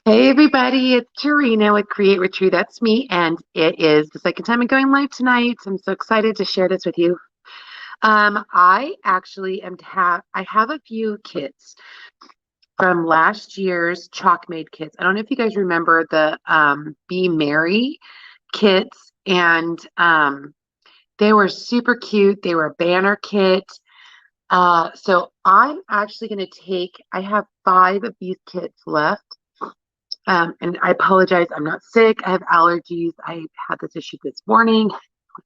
Hey everybody, it's Tarina with Create Retreat. That's me, and it is the second time I'm going live tonight. I'm so excited to share this with you. I actually I have a few kits from last year's Chalk Made kits. I don't know if you guys remember the Be Merry kits, and they were super cute. They were a banner kit. So I'm actually going to I have 5 of these kits left. And I apologize, I'm not sick. I have allergies. I had this issue this morning.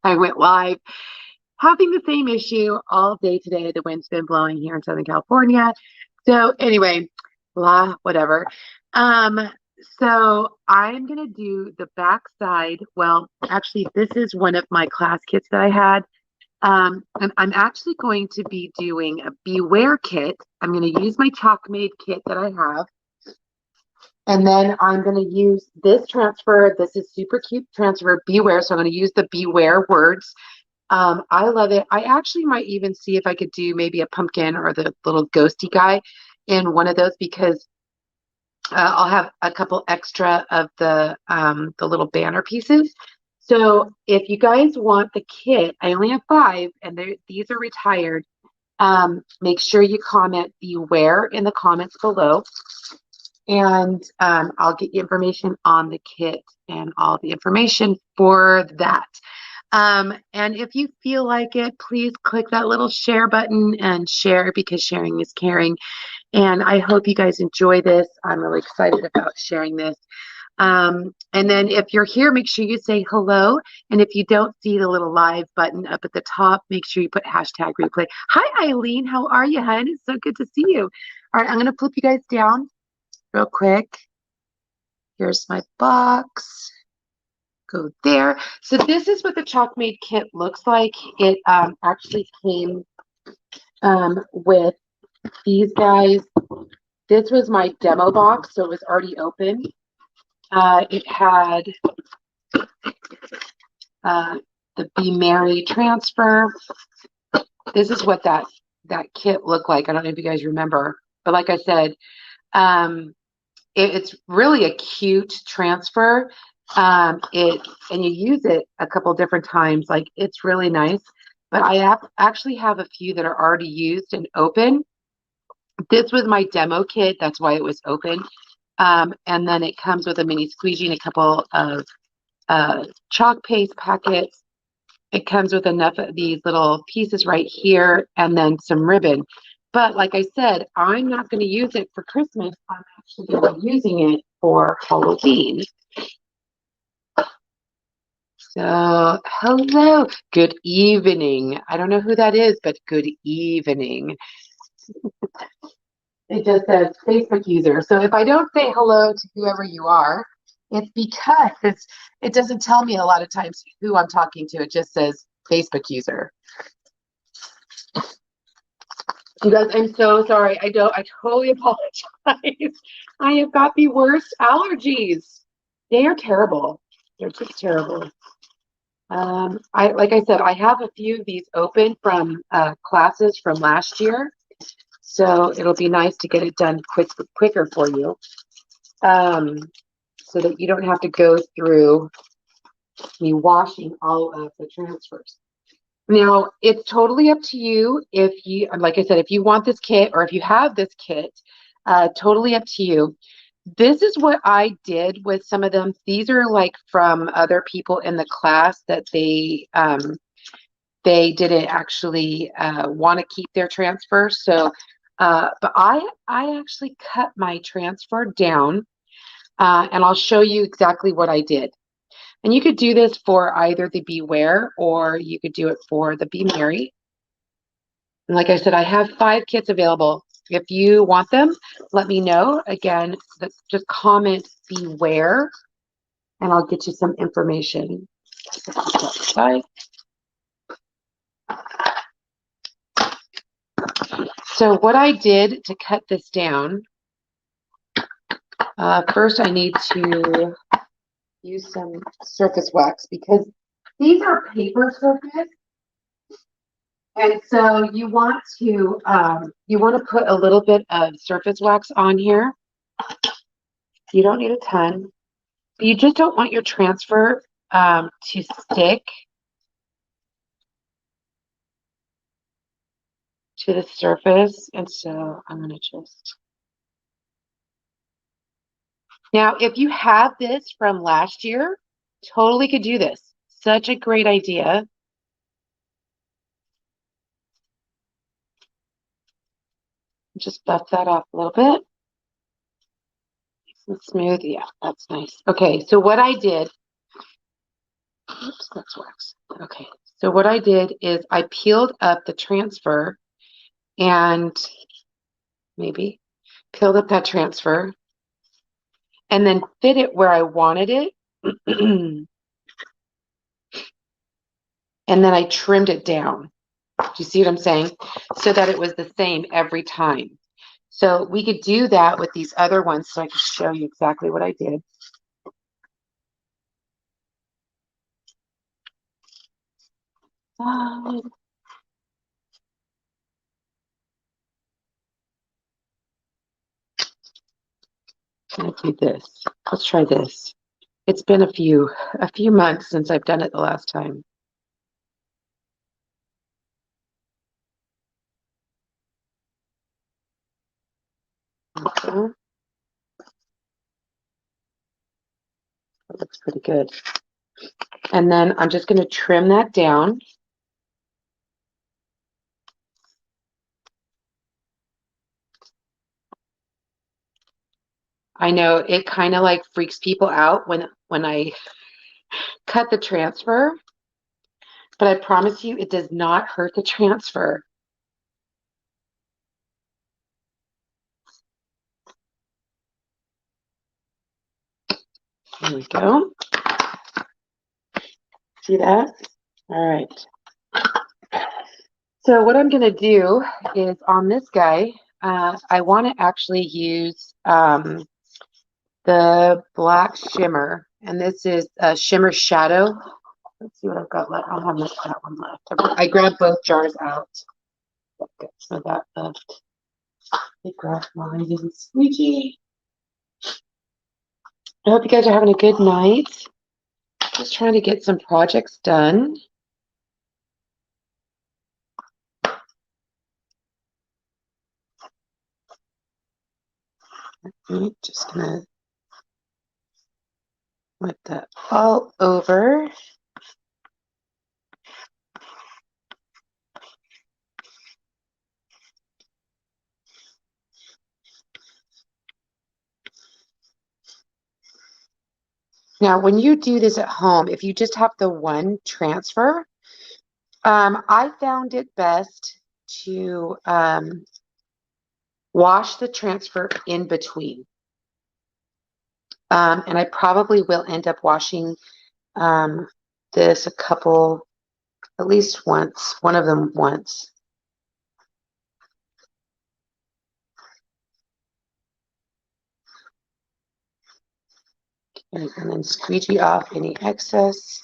I went live having the same issue all day today. The wind's been blowing here in Southern California. So anyway, blah, whatever. Um, so I'm gonna do the back side. Well, actually, this is one of my class kits that I had. And I'm actually going to be doing a Beware kit. I'm going to use my Chalk Made kit that I have. And then I'm going to use this transfer. This is super cute transfer, Beware. So I'm going to use the Beware words. I love it. I actually might even see if I could do maybe a pumpkin or the little ghosty guy in one of those because I'll have a couple extra of the little banner pieces. So if you guys want the kit, I only have 5 and these are retired. Make sure you comment Beware in the comments below. And I'll get you information on the kit and all the information for that. And if you feel like it, please click that little share button and share because sharing is caring. And I hope you guys enjoy this. I'm really excited about sharing this. And then if you're here, make sure you say hello. And if you don't see the little live button up at the top, make sure you put hashtag replay. Hi, Eileen. How are you, hon? It's so good to see you. All right, I'm going to flip you guys down real quick. Here's my box. Go there. So this is what the Chalk Made kit looks like. It actually came with these guys. This was my demo box, so it was already open. It had the Be Merry transfer. This is what that kit looked like. I don't know if you guys remember, but like I said, it's really a cute transfer. And you use it a couple different times. Like it's really nice. But I actually have a few that are already used and open. This was my demo kit. That's why it was open. And then it comes with a mini squeegee and a couple of chalk paste packets. It comes with enough of these little pieces right here and then some ribbon. But like I said, I'm not going to use it for Christmas. I'm actually going to be using it for Halloween. So, hello, good evening. I don't know who that is, but good evening. It just says Facebook user. So if I don't say hello to whoever you are, it's because it doesn't tell me a lot of times who I'm talking to. It just says Facebook user. You guys, I'm so sorry. I totally apologize. I have got the worst allergies. They are terrible. They're just terrible. Like I said, I have a few of these open from classes from last year. So it'll be nice to get it done quicker for you. So that you don't have to go through me washing all of the transfers. Now, it's totally up to you if you, like I said, if you want this kit or if you have this kit, totally up to you. This is what I did with some of them. These are like from other people in the class that they didn't actually want to keep their transfer. So, but I actually cut my transfer down, and I'll show you exactly what I did. And you could do this for either the Beware or you could do it for the Be Merry. And like I said, I have 5 kits available. If you want them, let me know. Again, just comment Beware and I'll get you some information. So what I did to cut this down, first I need to use some surface wax because these are paper surface. And so you want to put a little bit of surface wax on here. You don't need a ton. But you just don't want your transfer to stick to the surface. And so I'm going to just... Now, if you have this from last year, totally could do this. Such a great idea. Just buff that off a little bit. Nice and smooth. Yeah, that's nice. Okay, so what I did... Oops, that's wax. Okay, so what I did is I peeled up the transfer and maybe peeled up that transfer and then fit it where I wanted it. And then I trimmed it down. Do you see what I'm saying? So that it was the same every time. So we could do that with these other ones so I can show you exactly what I did. Can I do this? Let's try this. It's been a few months since I've done it the last time. Okay. That looks pretty good. And then I'm just going to trim that down. I know it kind of like freaks people out when I cut the transfer, but I promise you it does not hurt the transfer. There we go. See that? All right. So what I'm going to do is on this guy, I want to actually use the black shimmer, and this is a shimmer shadow. Let's see what I've got left. I'll have that one left. I grabbed both jars out. Okay, so that left. I grabbed mine and squeegee. I hope you guys are having a good night. Just trying to get some projects done. I'm just gonna wipe that all over. Now, when you do this at home, if you just have the one transfer, I found it best to wash the transfer in between. And I probably will end up washing this at least once, one of them once. And then squeegee off any excess.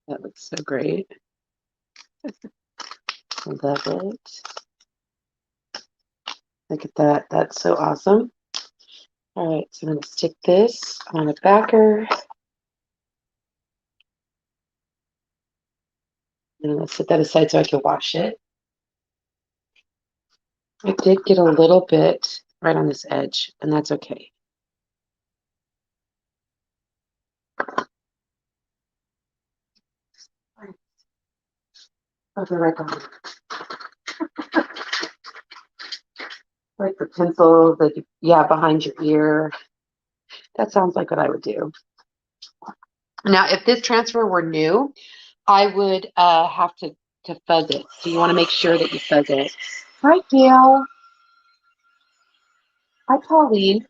That looks so great. I love it. Look at that. That's so awesome. All right, so I'm going to stick this on a backer. And I'm going to set that aside so I can wash it. I did get a little bit right on this edge, and that's okay. I'll go right on. Like the pencil that behind your ear. That sounds like what I would do. Now, if this transfer were new, I would have to fuzz it. So you want to make sure that you fuzz it. Hi, Gail. Hi, Pauline.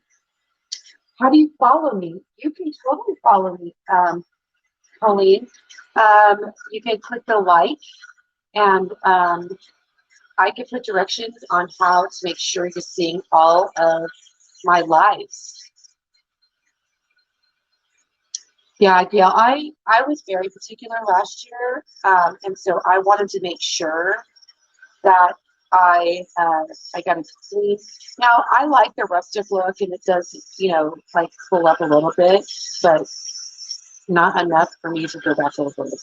How do you follow me? You can totally follow me, Pauline. You can click the like, and I can put directions on how to make sure you're seeing all of my lives. Yeah, Gail, I was very particular last year, and so I wanted to make sure that I got it clean. Now I like the rustic look, and it does, like pull up a little bit, but not enough for me to go back over it.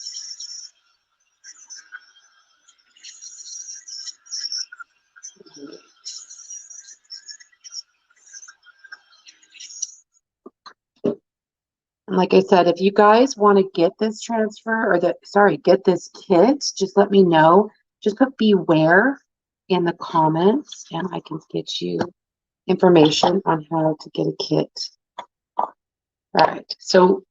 And like I said, if you guys want to get this transfer or get this kit, just let me know. Just put beware in the comments and I can get you information on how to get a kit. All right. So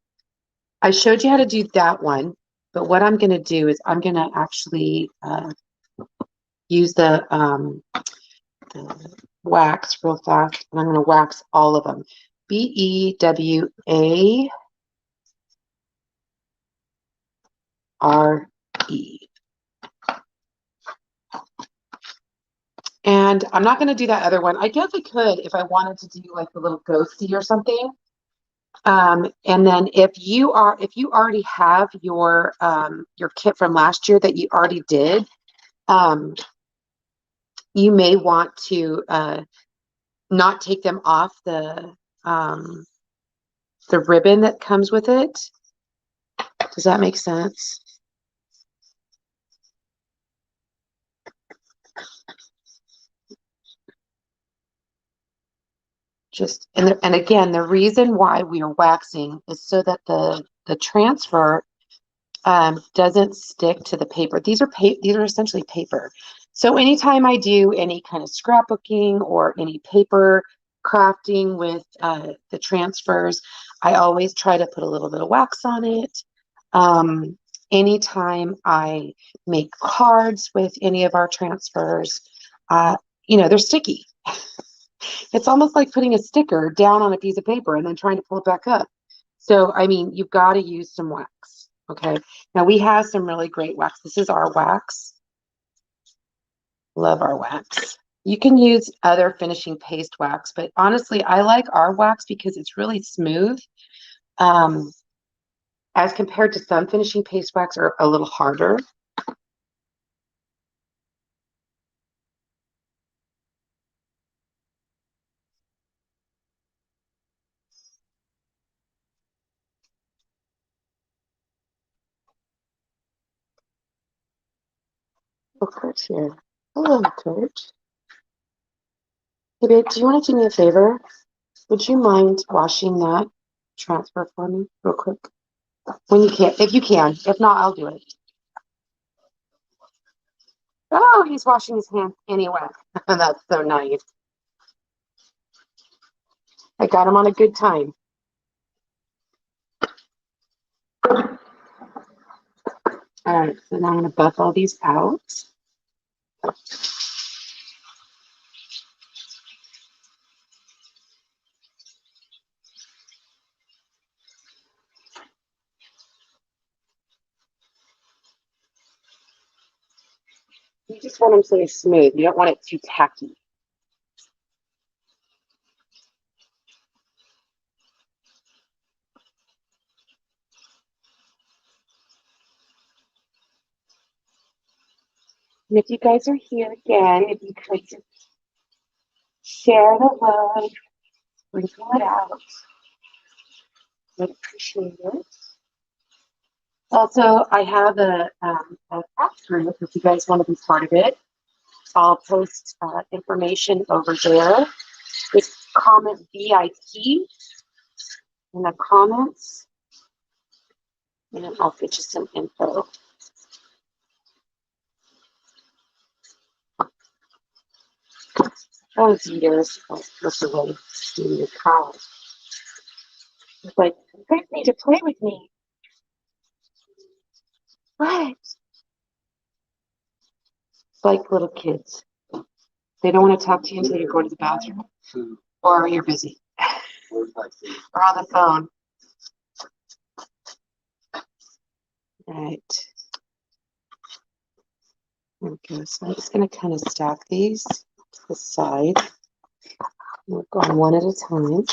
I showed you how to do that one, but what I'm going to do is I'm going to actually use the wax real fast, and I'm going to wax all of them. BEWARE. And I'm not going to do that other one. I guess I could if I wanted to do like a little ghosty or something. And then if you already have your kit from last year that you already did, you may want to not take them off the ribbon that comes with it. Does that make sense? Just and again, the reason why we are waxing is so that the transfer doesn't stick to the paper. These are essentially paper. So anytime I do any kind of scrapbooking or any paper crafting with the transfers, I always try to put a little bit of wax on it. Anytime I make cards with any of our transfers, they're sticky. It's almost like putting a sticker down on a piece of paper and then trying to pull it back up. So, I mean, you've got to use some wax. Okay. Now we have some really great wax. This is our wax. Love our wax. You can use other finishing paste wax, but honestly, I like our wax because it's really smooth. As compared to some finishing paste wax are a little harder. Oh, Kurt's here. Hello, Kurt. Hey, babe, do you want to do me a favor? Would you mind washing that transfer for me real quick? When you can, if you can. If not, I'll do it. Oh, he's washing his hands anyway. That's so nice. I got him on a good time. All right, so now I'm going to buff all these out. You just want them so they're smooth. You don't want it too tacky. And if you guys are here again, if you could just share the love, sprinkle it out. I'd appreciate it. Also, I have a craft group if you guys want to be part of it. I'll post information over there. Just comment VIP in the comments, and I'll get you some info. Oh, years was away to your college. It's like, you guys need to play with me. What? It's like little kids. They don't want to talk to you until you go to the bathroom or you're busy or on the phone. All right. There we go. So I'm just going to kind of stack these to the side. We'll go one at a time.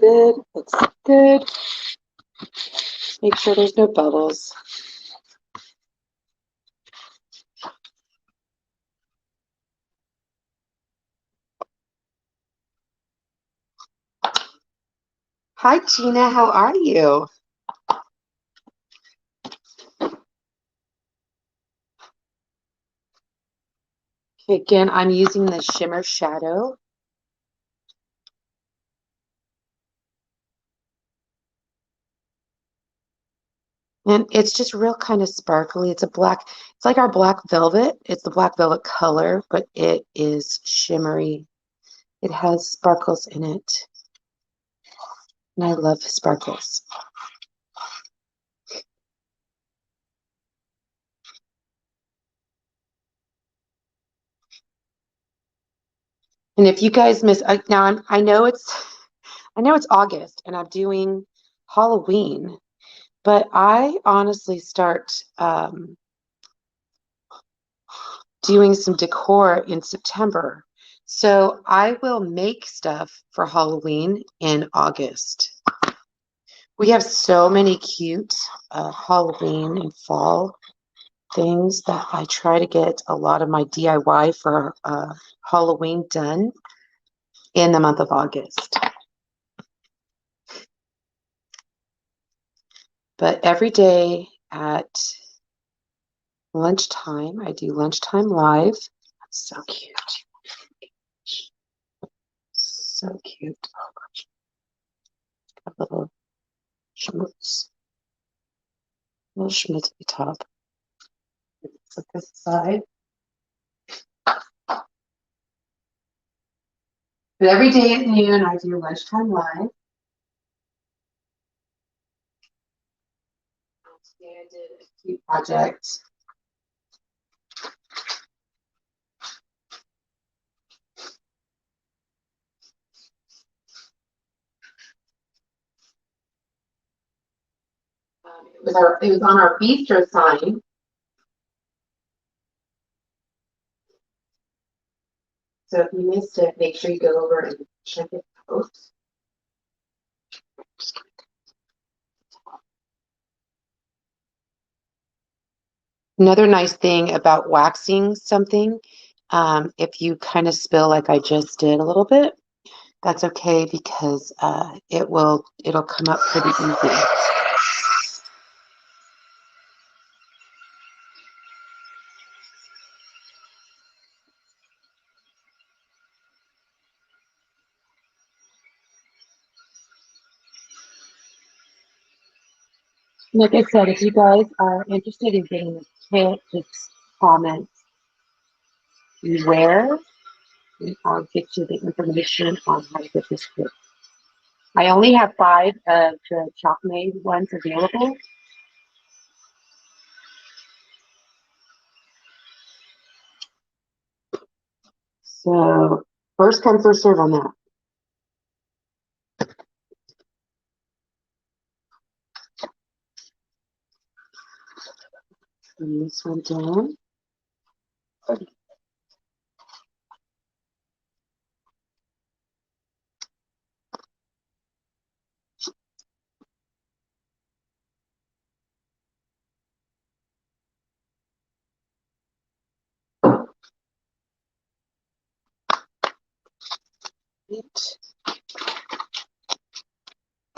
good. Looks good. Make sure there's no bubbles. Hi, Gina. How are you? Okay, again, I'm using the Shimmer Shadow. And it's just real kind of sparkly. It's like our black velvet. It's the black velvet color, but it is shimmery. It has sparkles in it. And I love sparkles. And if you guys miss, now I know it's August and I'm doing Halloween, but I honestly start doing some decor in September. So I will make stuff for Halloween in August. We have so many cute Halloween and fall things that I try to get a lot of my DIY for Halloween done in the month of August. But every day at lunchtime, I do lunchtime live. So cute. So cute. Oh gosh. Got little schmutz. Little schmutzky top. Put this aside. But every day at noon, I do lunchtime live. Today I did a cute project. It was on our bistro sign. So if you missed it, make sure you go over and check it out. Another nice thing about waxing something, if you kind of spill like I just did a little bit, that's okay because it'll come up pretty easy. Like I said, if you guys are interested in getting this kit, just comment where, and I'll get you the information on how to get this kit. I only have 5 of the chalk-made ones available. So first come, first serve on that. Bring this one down.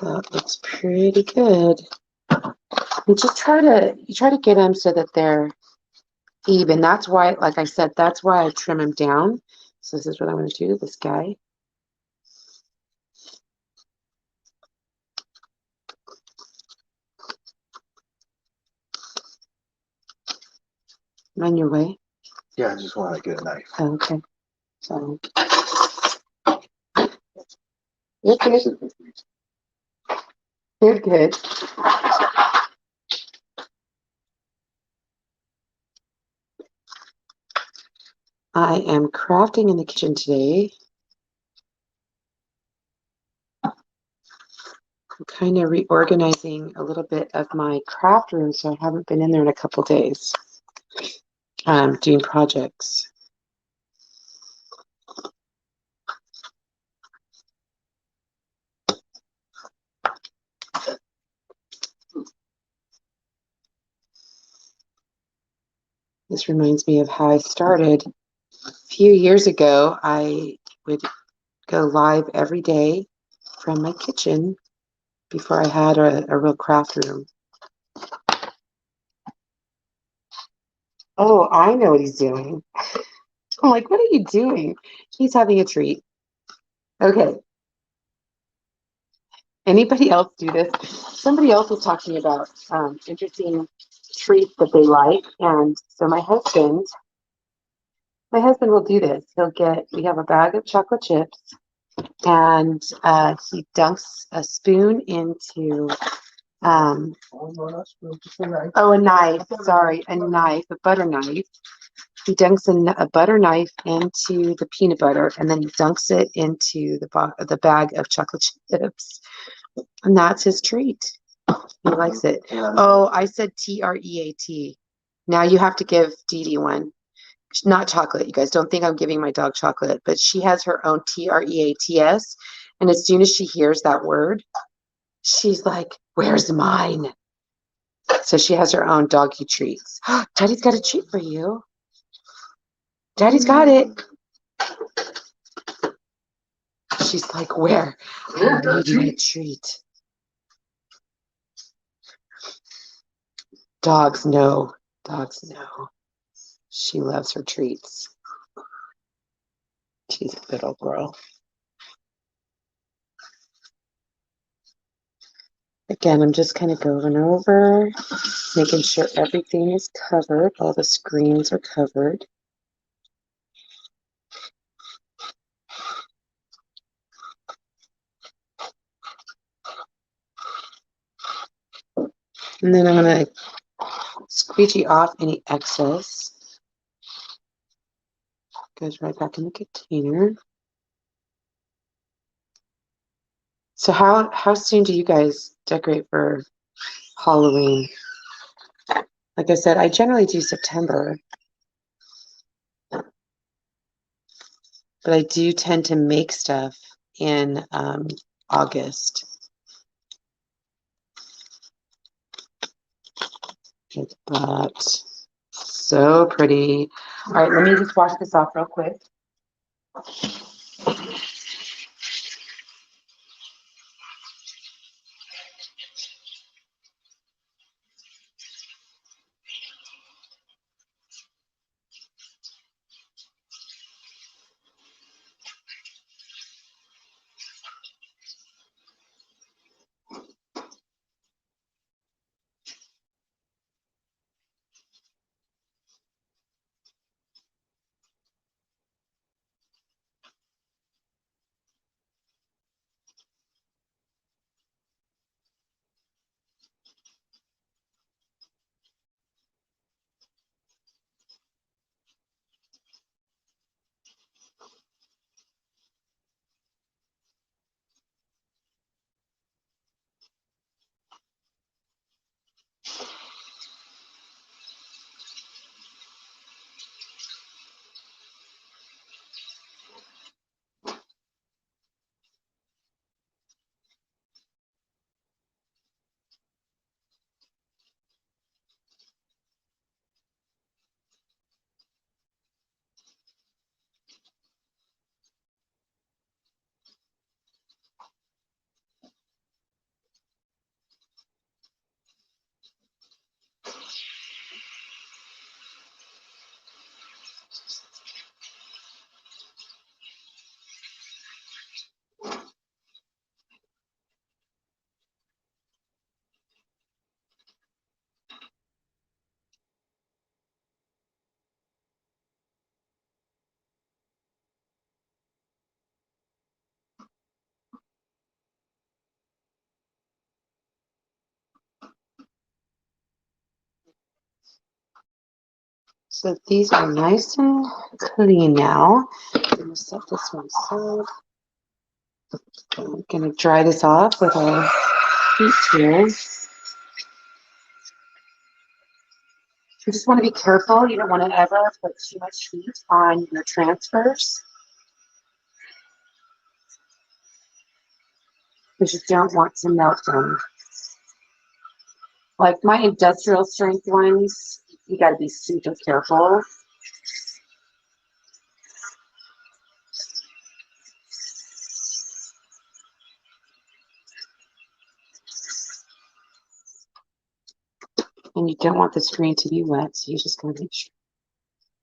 That looks pretty good. And just try to get them so that they're even. That's why, like I said, that's why I trim them down. So this is what I'm going to do. This guy. I'm on your way. Yeah, I just want to get a knife. Oh, okay. So you're good. You're good. I am crafting in the kitchen today. I'm kind of reorganizing a little bit of my craft room, so I haven't been in there in a couple days doing projects. This reminds me of how I started. A few years ago, I would go live every day from my kitchen before I had a real craft room. Oh, I know what he's doing. I'm like, what are you doing? He's having a treat. Okay. Anybody else do this? Somebody else was talking about interesting treats that they like. And so my husband will do this. We have a bag of chocolate chips and he dunks a spoon into, a knife. Sorry, a knife, a butter knife. He dunks a butter knife into the peanut butter and then he dunks it into the bag of chocolate chips. And that's his treat. He likes it. Oh, I said TREAT. Now you have to give Dee Dee one. Not chocolate, you guys. Don't think I'm giving my dog chocolate, but she has her own TREATS. And as soon as she hears that word, she's like, where's mine? So she has her own doggy treats. Daddy's got a treat for you. Daddy's got it. She's like, where? I need a treat. Dogs know. Dogs know. She loves her treats. She's a good old girl. Again, I'm just kind of going over, making sure everything is covered. All the screens are covered. And then I'm going to squeegee off any excess. Goes right back in the container. So how soon do you guys decorate for Halloween? Like I said, I generally do September. But I do tend to make stuff in August. Like that. So pretty. All right, let me just wash this off real quick. So these are nice and clean now. I'm going to set this one aside. I'm going to dry this off with a heat tool. You just want to be careful. You don't want to ever put too much heat on your transfers. You just don't want to melt them. Like my industrial strength ones, you got to be super careful. And you don't want the screen to be wet, so you're just going to make sure.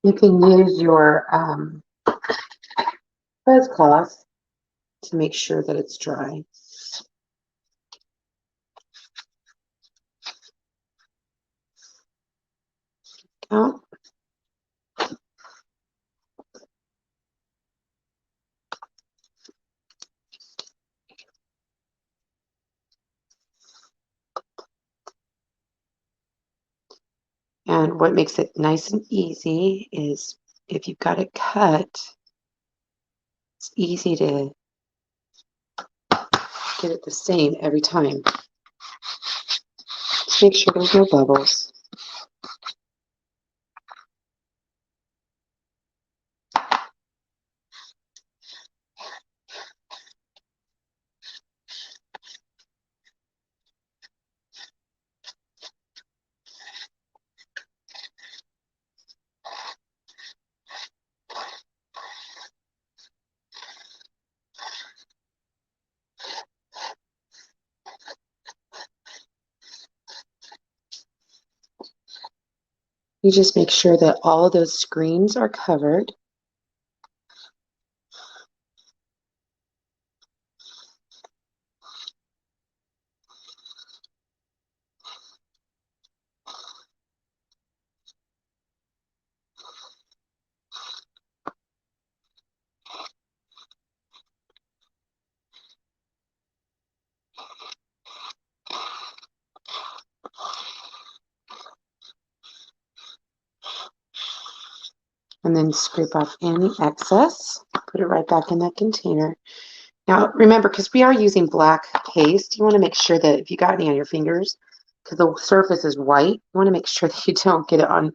You can use your fuzz cloth to make sure that it's dry. Oh. And what makes it nice and easy is if you've got it cut, it's easy to get it the same every time. Just make sure there's no bubbles. You just make sure that all of those screens are covered. And then scrape off any excess. Put it right back in that container. Now, remember, because we are using black paste, you want to make sure that if you got any on your fingers, because the surface is white, you want to make sure that you don't get it on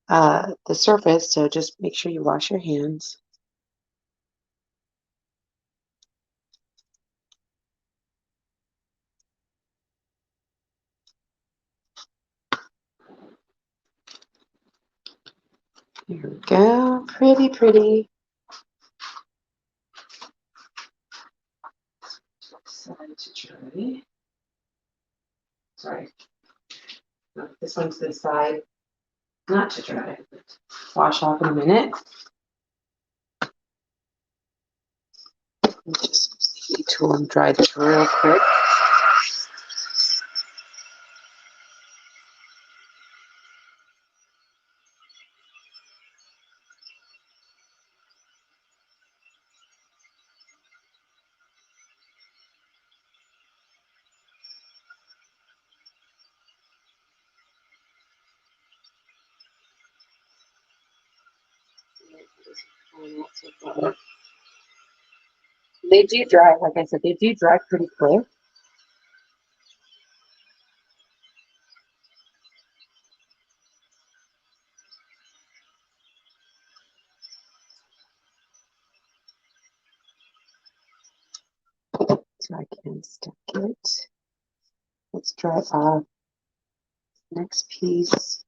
the surface. So just make sure you wash your hands. Here we go. Pretty, pretty. Side to dry. Sorry. No, this one's to the side. Not to dry, but wash off in a minute. Just use the heat tool and dry this real quick. They do dry, like I said, they do dry pretty quick. So I can stick it. Let's dry off. Next piece.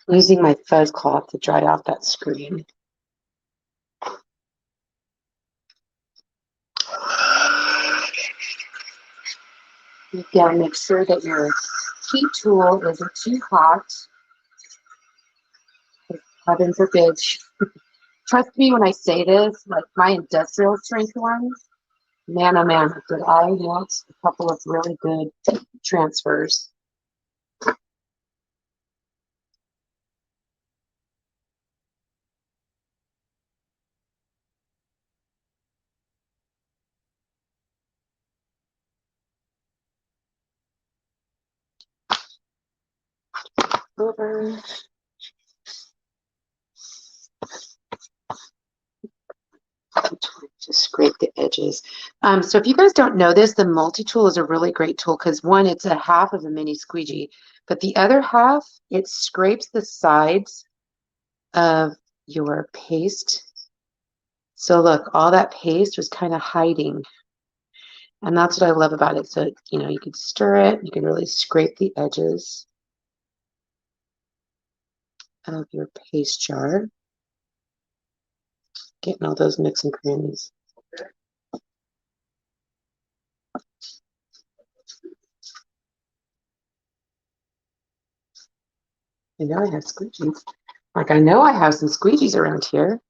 I'm using my fuzz cloth to dry off that screen. You gotta make sure that your heat tool isn't too hot. Heaven forbid. Trust me when I say this, like my industrial strength ones, man, oh man, did I want a couple of really good transfers. Over. Just scrape the edges. So if you guys don't know this, the multi-tool is a really great tool because one, it's a half of a mini squeegee, but the other half, it scrapes the sides of your paste. So look, all that paste was kind of hiding. And that's what I love about it. So, you know, you could stir it, you can really scrape the edges. of your paste jar. Getting all those nooks and crannies. I know I have squeegees. Like, I know I have some squeegees around here.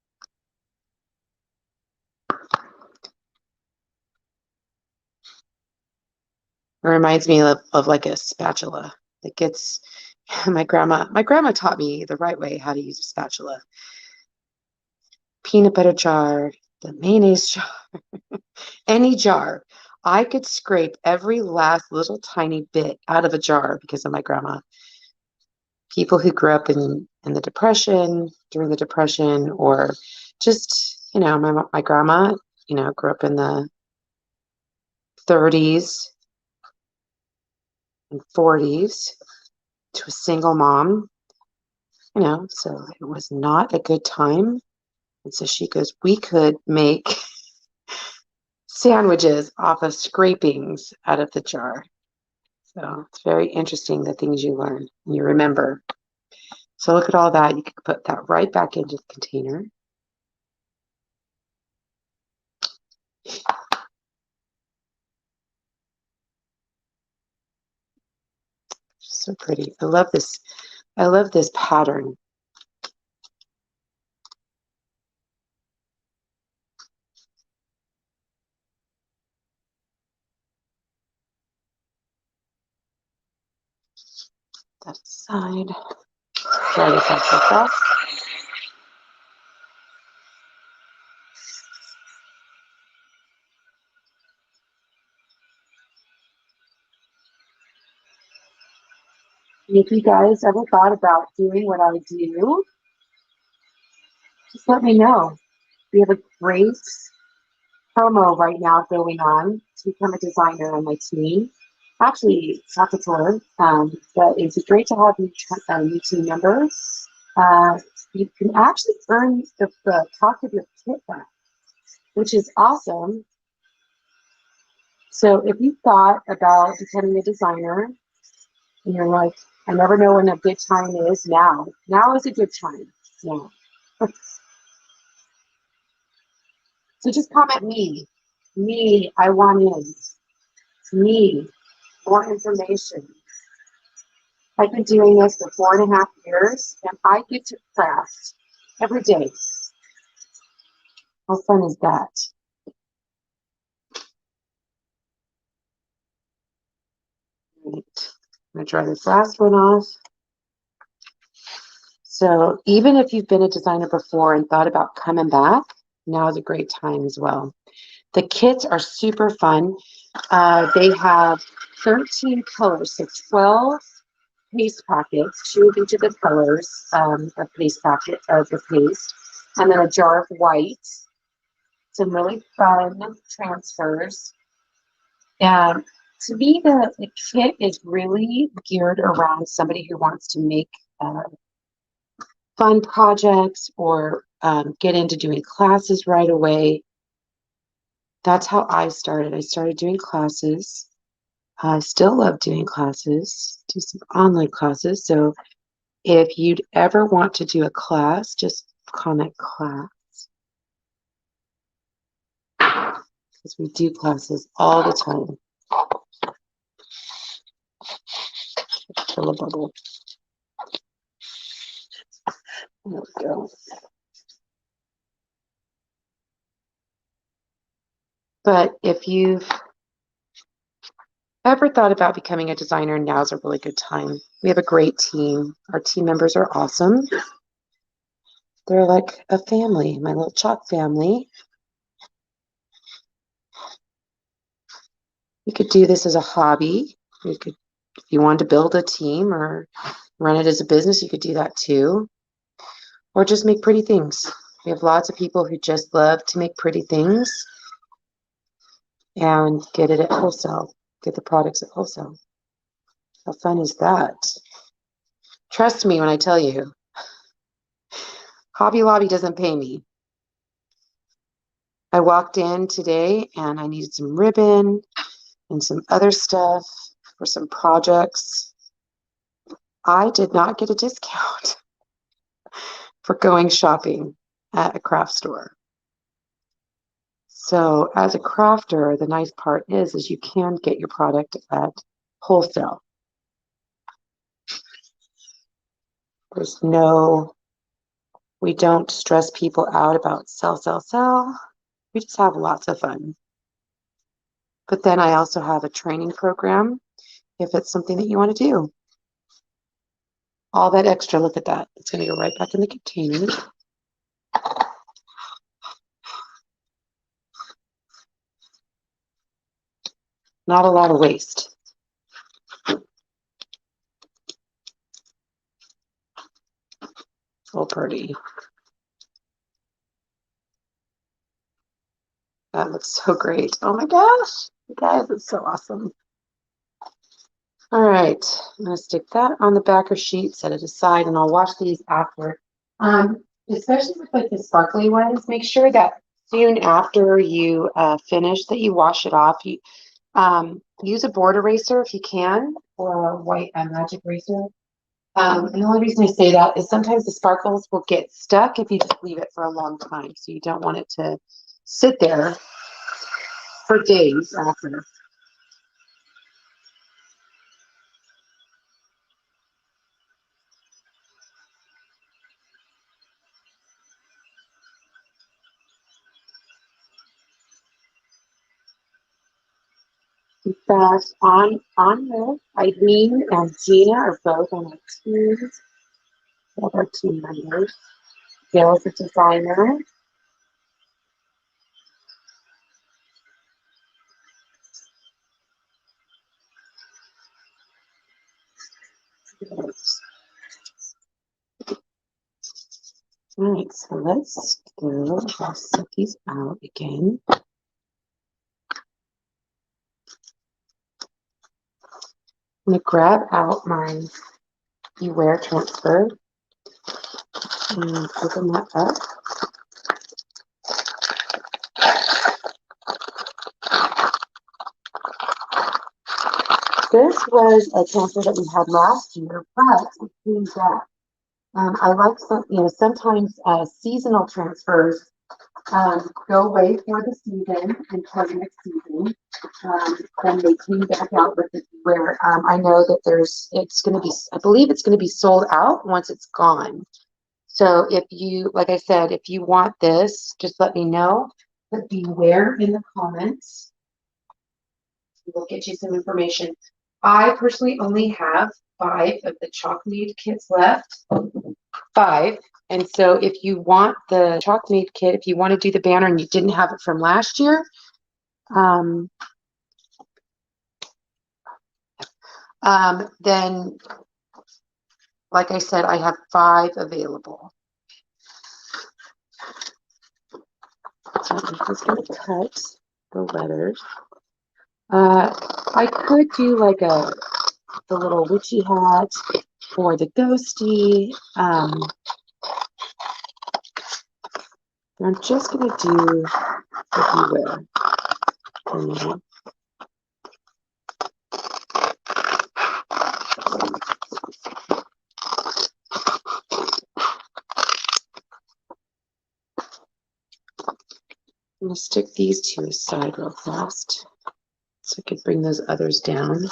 It reminds me of like a spatula that gets my grandma taught me the right way how to use a spatula. Peanut butter jar, the mayonnaise jar, any jar. I could scrape every last little tiny bit out of a jar because of my grandma. People who grew up in the Depression, during the Depression, or just, my grandma, grew up in the 30s and 40s to a single mom, so it was not a good time. And so she goes, we could make sandwiches off of scrapings out of the jar. So it's very interesting, the things you learn and you remember. So look at all that. You can put that right back into the container. So pretty. I love this. I love this pattern. That side. Dry this off real fast. If you guys ever thought about doing what I do, just let me know. We have a great promo right now going on to become a designer on my team. Actually, Salvatore, but it's great to have new team members. You can actually earn the cost of your kit back, which is awesome. So if you thought about becoming a designer and you're like, I never know when a good time is, now. Now is a good time. Now. So just comment me. Me, I want in. Me, more information. I've been doing this for 4.5 years, and I get to craft every day. How fun is that? Right. I'm going to dry this last one off. So even if you've been a designer before and thought about coming back, now is a great time as well. The kits are super fun. They have 13 colors, so 12 paste packets, 2 of each of the colors of paste packet of the paste, and then a jar of white. Some really fun transfers. And to me, the kit is really geared around somebody who wants to make fun projects or get into doing classes right away. That's how I started. I started doing classes. I still love doing classes, do some online classes. So if you'd ever want to do a class, just comment class. Because we do classes all the time. Fill a bubble. There we go. But if you've ever thought about becoming a designer, now's a really good time. We have a great team. Our team members are awesome. They're like a family, my little chalk family. You could do this as a hobby. You could, if you wanted to build a team or run it as a business, you could do that too. Or just make pretty things. We have lots of people who just love to make pretty things and get it at wholesale, get the products at wholesale. How fun is that? Trust me when I tell you, Hobby Lobby doesn't pay me. I walked in today and I needed some ribbon and some other stuff for some projects. I did not get a discount. for going shopping at a craft store. So as a crafter, the nice part is you can get your product at wholesale. We don't stress people out about sell, sell, sell. We just have lots of fun. But then I also have a training program if it's something that you want to do. All that extra, look at that. It's going to go right back in the container. Not a lot of waste. So pretty. That looks so great. Oh my gosh, you guys, it's so awesome. All right, I'm gonna stick that on the backer sheet, set it aside, and I'll wash these after. Especially with like the sparkly ones, make sure that soon after you finish that you wash it off. You use a board eraser if you can, or a white magic eraser. And the only reason I say that is sometimes the sparkles will get stuck if you just leave it for a long time. So you don't want it to sit there for days after. That on this, Eileen and Gina are both on our teams. Both our team members. Gail is a designer. All right, so let's go. I'll set these out again. I'm gonna grab out my Beware transfer and open that up. This was a transfer that we had last year, but it came back. I like sometimes seasonal transfers go away for the season until the next season. Then they came back out with it where I know that I believe it's going to be sold out once it's gone. So if you, like I said, if you want this, just let me know. But beware in the comments. We'll get you some information. I personally only have 5 of the Chalk Made kits left. 5. And so if you want the Chalk Made kit, if you want to do the banner and you didn't have it from last year, then, like I said, I have 5 available. So I'm just going to cut the letters. I could do like the little witchy hat or the ghosty. I'm just going to do the beware. I'm going to stick these two aside real fast so I could bring those others down.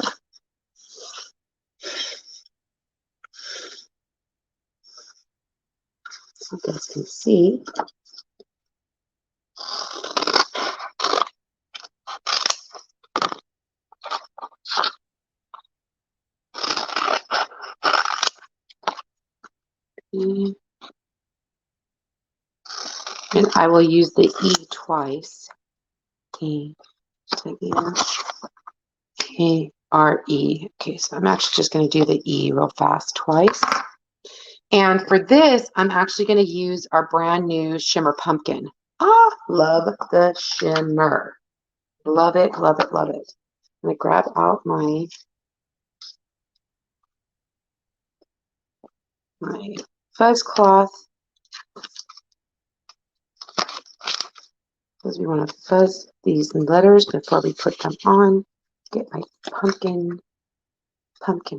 So you guys can see. And I will use the E twice. E, K-R-E. Okay, so I'm actually just going to do the E real fast twice. And for this, I'm actually going to use our brand new Shimmer Pumpkin. Ah, love the shimmer. Love it, love it, love it. I'm going to grab out my fuzz cloth. Because we want to fuzz these letters before we put them on. Get my pumpkin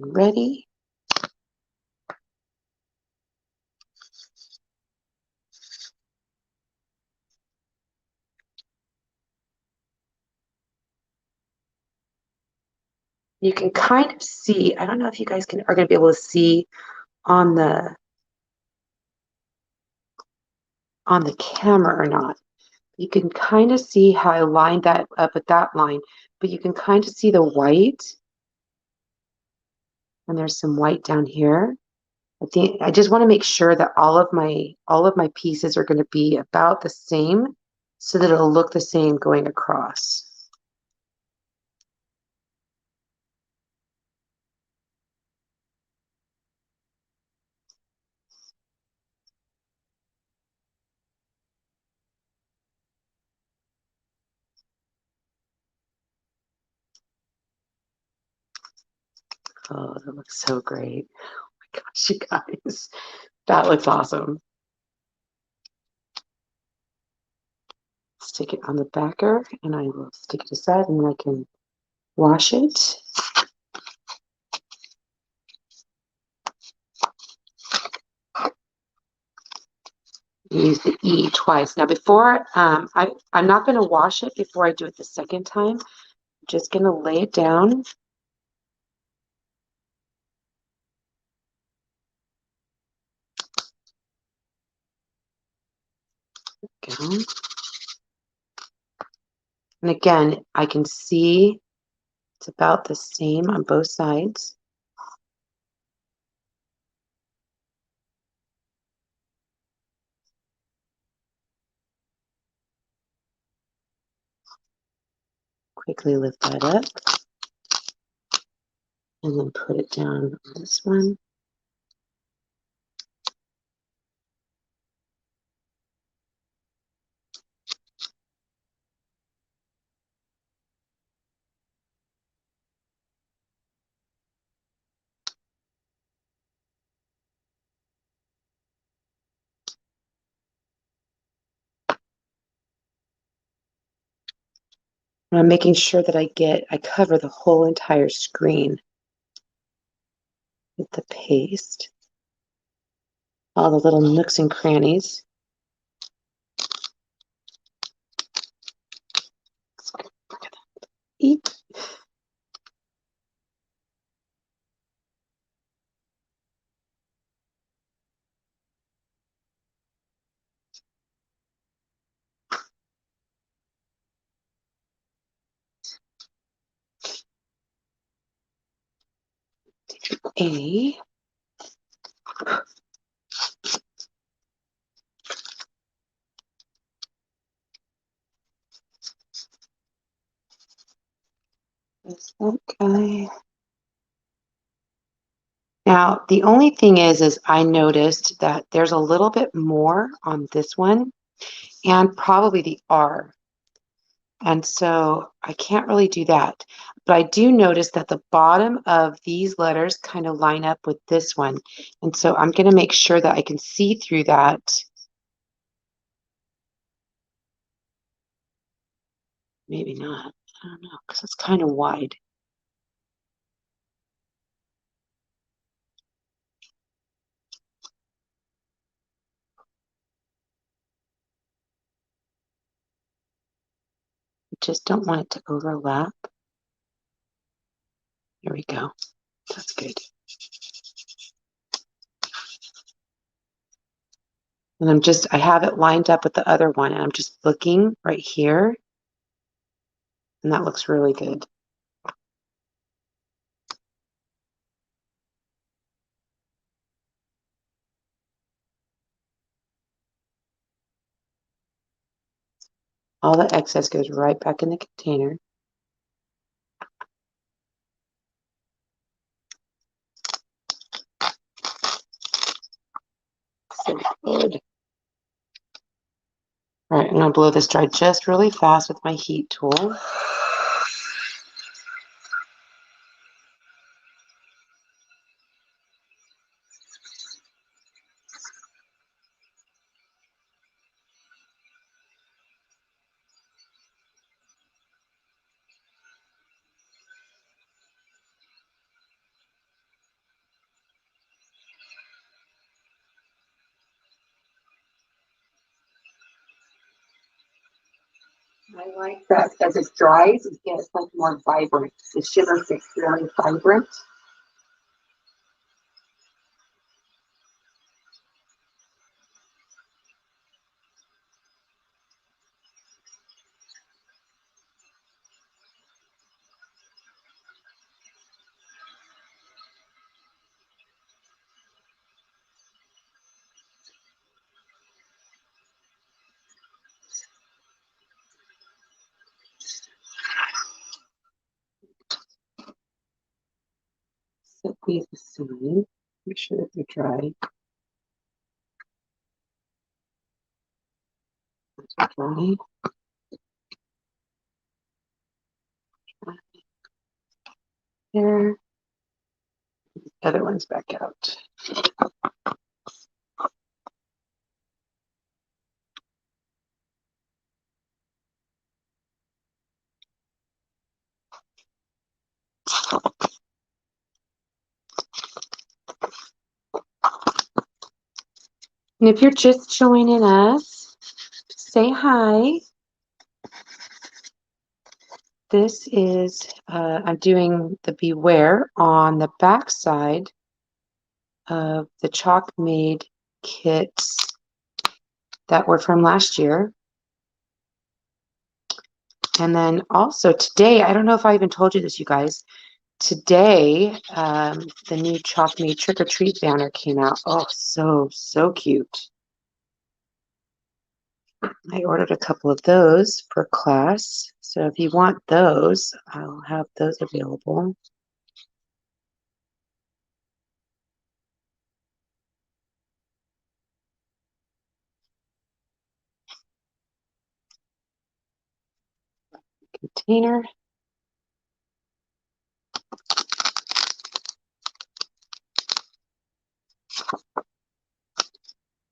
ready. You can kind of see, I don't know if you guys are going to be able to see on the camera or not. You can kind of see how I lined that up with that line, but you can kind of see the white, and there's some white down here. I just want to make sure that all of my pieces are going to be about the same so that it'll look the same going across. Oh, that looks so great. Oh my gosh, you guys. That looks awesome. Stick it on the backer and I will stick it aside and then I can wash it. Use the E twice. Now before, I'm not going to wash it before I do it the second time. I'm just going to lay it down. Go. And again, I can see it's about the same on both sides. Quickly lift that up and then put it down on this one. And I'm making sure that I cover the whole entire screen with the paste. All the little nooks and crannies. Look at that. Eat. A. This guy. Now, the only thing is I noticed that there's a little bit more on this one and probably the R. And so I can't really do that. But I do notice that the bottom of these letters kind of line up with this one. And so I'm going to make sure that I can see through that. Maybe not. I don't know, because it's kind of wide. I just don't want it to overlap. There we go. That's good. And I have it lined up with the other one, and I'm just looking right here, and that looks really good. All the excess goes right back in the container. So good. All right, I'm going to blow this dry just really fast with my heat tool. I like that as it dries, it gets like more vibrant. The shimmer gets really vibrant. Set these aside. Make sure that they're dry. Dry. There. Other one's back out. And if you're just joining us, say hi. This is, I'm doing the Beware on the back side of the Chalk Made kits that were from last year. And then also today, I don't know if I even told you this, you guys. Today, the new Chalk Made Trick or Treat banner came out. Oh, so cute. I ordered a couple of those for class. So if you want those, I'll have those available. Container.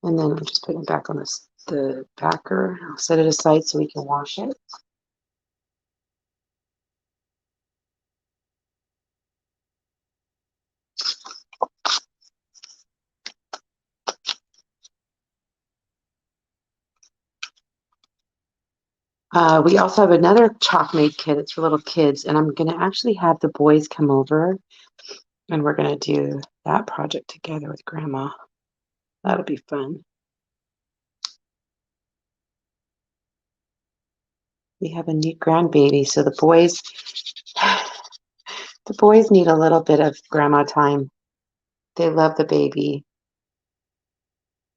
And then I'm just putting it back on the backer. I'll set it aside so we can wash it. We also have another Chalk Made kit. It's for little kids. And I'm going to actually have the boys come over. And we're going to do that project together with Grandma. That'll be fun. We have a new grandbaby. So the boys need a little bit of grandma time. They love the baby.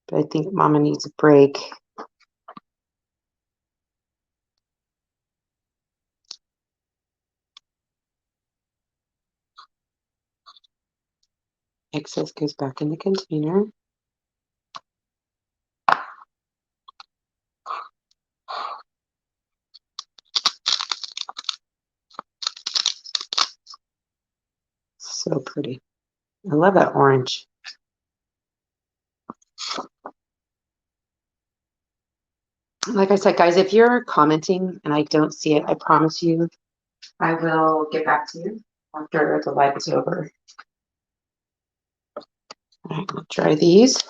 But I think Mama needs a break. Excess goes back in the container. So pretty. I love that orange. Like I said, guys, if you're commenting and I don't see it, I promise you I will get back to you after the live is over. All right, we'll try these.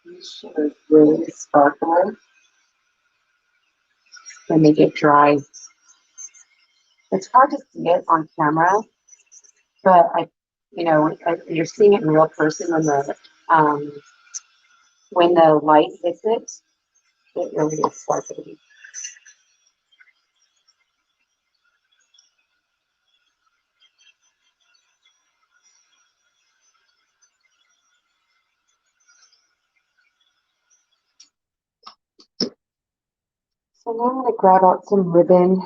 These are really sparkling when they get dry. It's hard to see it on camera, but you're seeing it in real person when the light hits it. It really is sparkly. So now I'm going to grab out some ribbon.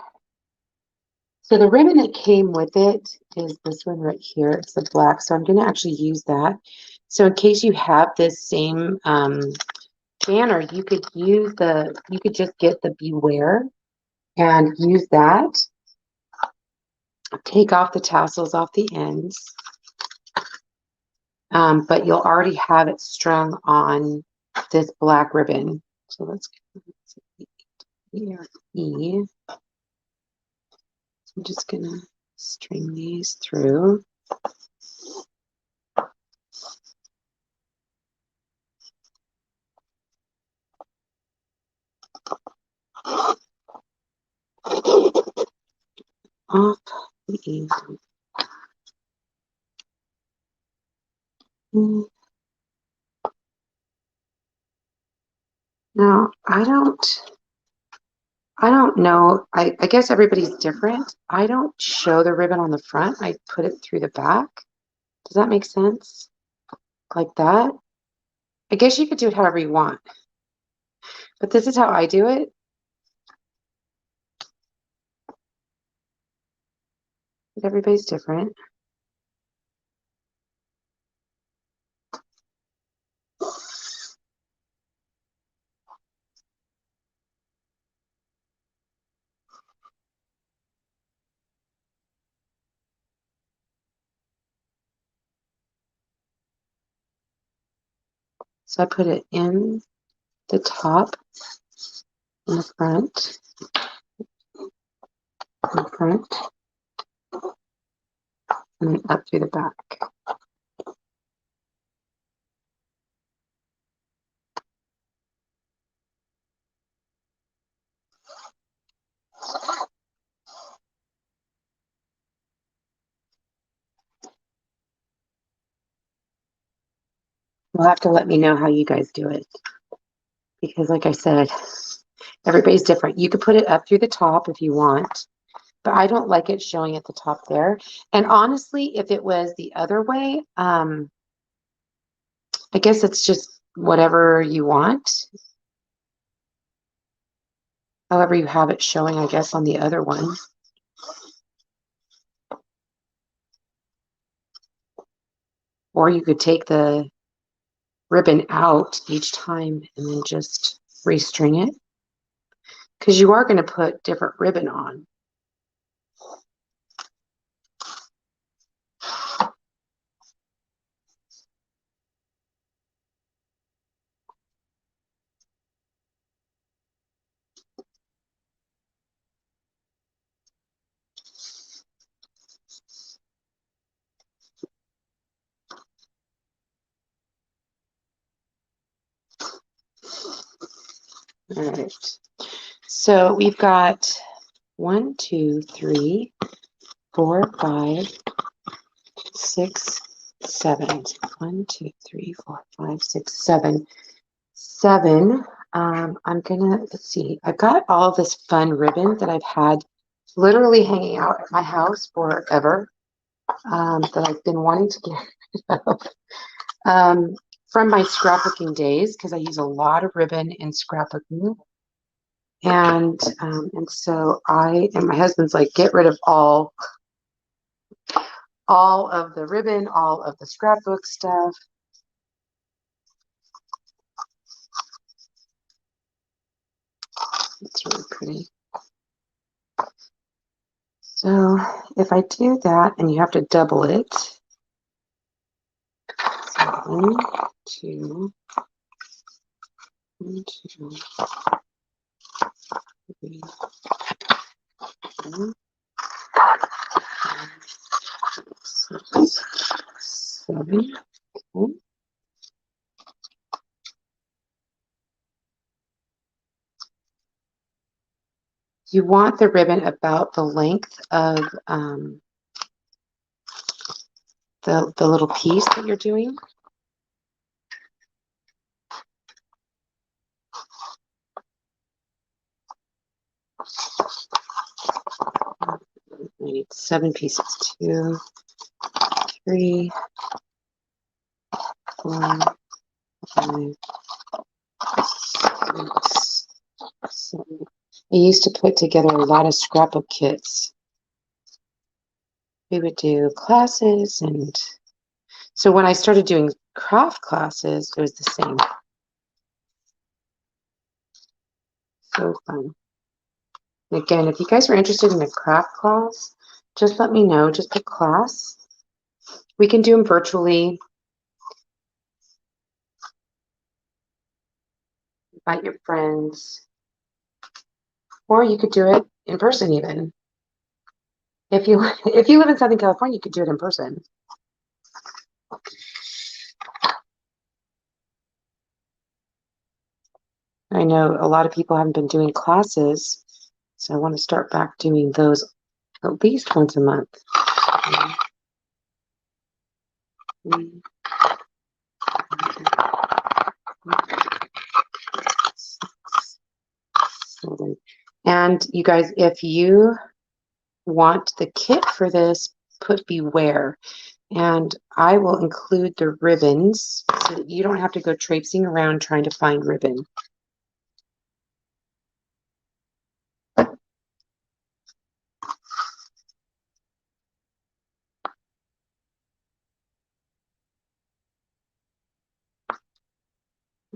So the ribbon that came with it is this one right here. It's the black. So I'm going to actually use that. So in case you have this same banner, you could just get the Beware and use that. Take off the tassels off the ends. but you'll already have it strung on this black ribbon. So let's see, E. I'm just gonna string these through. Off the E. Now, I don't know. I guess everybody's different. I don't show the ribbon on the front. I put it through the back. Does that make sense? Like that? I guess you could do it however you want. But this is how I do it. Everybody's different. So I put it in the top, in the front, and then up through the back. You'll have to let me know how you guys do it. Because like I said, everybody's different. You could put it up through the top if you want, but I don't like it showing at the top there. And honestly, if it was the other way, I guess it's just whatever you want. However you have it showing, I guess, on the other one. Or you could take the ribbon out each time and then just restring it. Because you are going to put different ribbon on. All right. So we've got 1, 2, 3, 4, 5, 6, 7. 1, 2, 3, 4, 5, 6, 7. 7. I'm gonna, let's see. I've got all this fun ribbon that I've had literally hanging out at my house forever. That I've been wanting to get rid of. From my scrapbooking days, because I use a lot of ribbon in scrapbooking. And so I and my husband's like, get rid of all of the ribbon, all of the scrapbook stuff. It's really pretty. So if I do that, and you have to double it. So 1, 2, 1, 2, 3, 4, 5, 6, 7. Okay. You want the ribbon about the length of the little piece that you're doing. I need 7 pieces. 2, 3, 4, 5, 6, 7. I used to put together a lot of scrapbook kits. We would do classes, and so when I started doing craft classes, it was the same. So fun. And again, if you guys are interested in a craft class, just let me know. Just put class. We can do them virtually. invite your friends, or you could do it in person even. If you live in Southern California, you could do it in person. I know a lot of people haven't been doing classes, so I want to start back doing those at least once a month. 3, 6, 7. And you guys, if you want the kit for this, put beware. And I will include the ribbons so that you don't have to go traipsing around trying to find ribbon.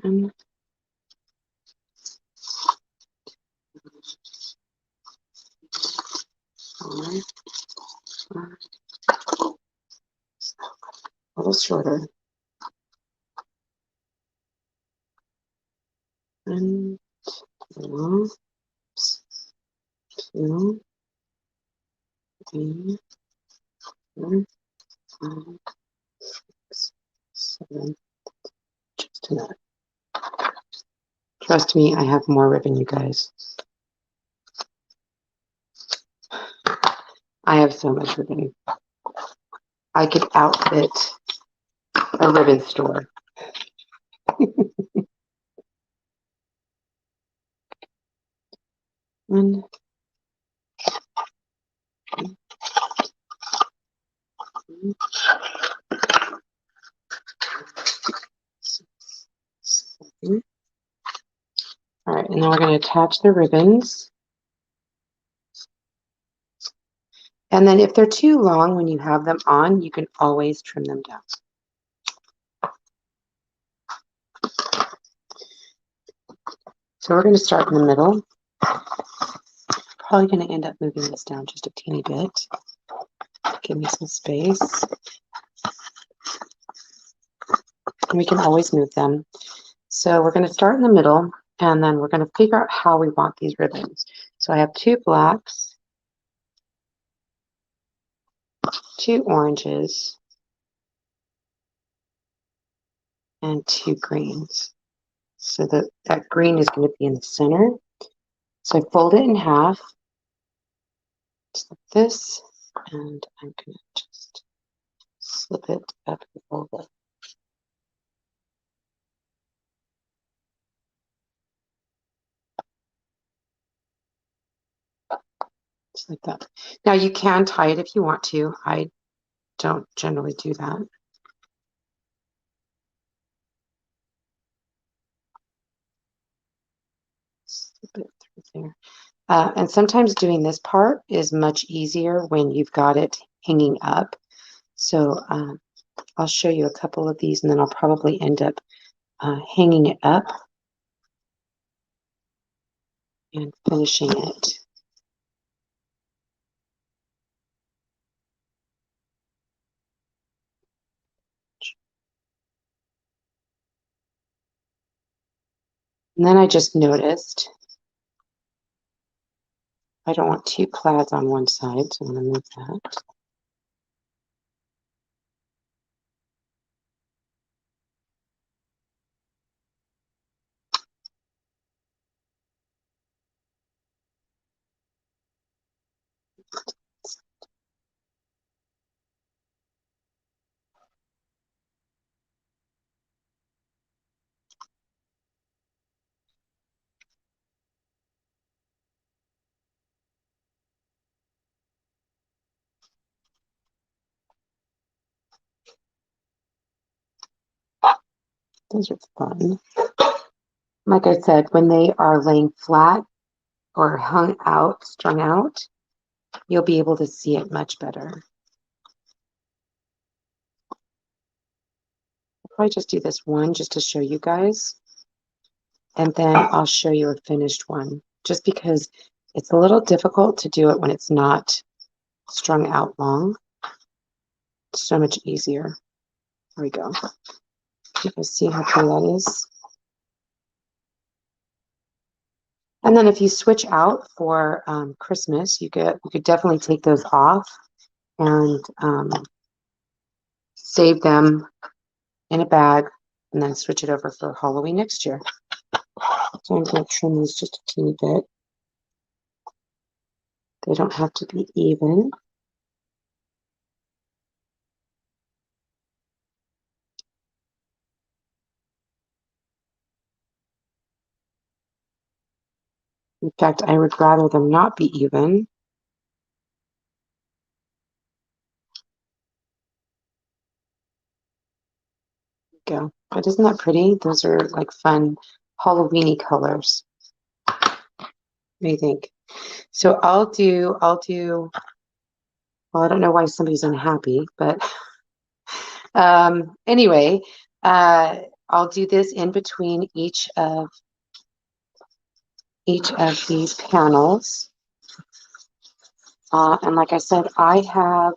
And a little shorter. And 2, 3, 4, 5, 6, 7. Just enough. Trust me, I have more ribbon, you guys. I have so much ribbon. I could outfit a ribbon store. And 2, 6, 7. All right, and then we're going to attach the ribbons. And then if they're too long when you have them on, you can always trim them down. So we're going to start in the middle. Probably going to end up moving this down just a teeny bit. Give me some space. And we can always move them. So we're going to start in the middle, and then we're going to figure out how we want these ribbons. So I have 2 blacks, 2 oranges, and 2 greens. So that green is going to be in the center. So I fold it in half, just like this, and I'm going to just slip it up the fold. Just like that. Now you can tie it if you want to. I don't generally do that. Slip it through there. And sometimes doing this part is much easier when you've got it hanging up. So I'll show you a couple of these, and then I'll probably end up hanging it up and finishing it. And then I just noticed I don't want 2 plaids on one side, so I'm going to move that. Those are fun. Like I said, when they are laying flat or hung out, strung out, you'll be able to see it much better. I'll probably just do this one just to show you guys. And then I'll show you a finished one, just because it's a little difficult to do it when it's not strung out long. It's so much easier. There we go. You guys see how pretty that is? And then if you switch out for Christmas, you could definitely take those off and save them in a bag and then switch it over for Halloween next year. So I'm going to trim these just a teeny bit. They don't have to be even. In fact, I would rather them not be even. Go. But isn't that pretty? Those are like fun Halloweeny colors. What do you think? So well, I don't know why somebody's unhappy, but anyway, I'll do this in between each of these panels. And like I said, I have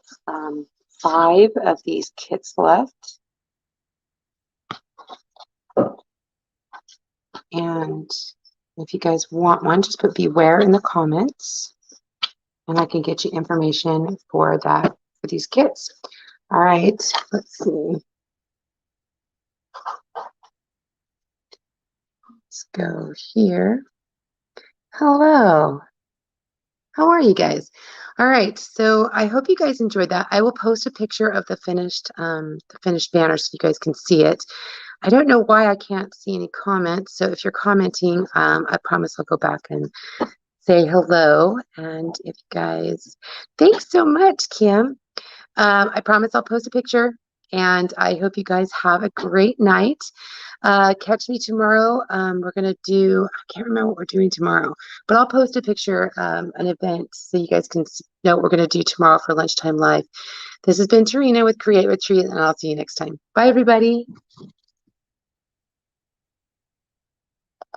5 of these kits left. And if you guys want one, just put beware in the comments and I can get you information for these kits. All right, let's see. Let's go here. Hello. How are you guys? All right, so I hope you guys enjoyed that. I will post a picture of the finished banner so you guys can see it. I don't know why I can't see any comments. So if you're commenting, I promise I'll go back and say hello. And if you guys, thanks so much, Kim. I promise I'll post a picture. And I hope you guys have a great night. Catch me tomorrow. We're going to do, I can't remember what we're doing tomorrow, but I'll post a picture, an event, so you guys can know what we're going to do tomorrow for Lunchtime Live. This has been Tarina with Create Retreat, and I'll see you next time. Bye, everybody.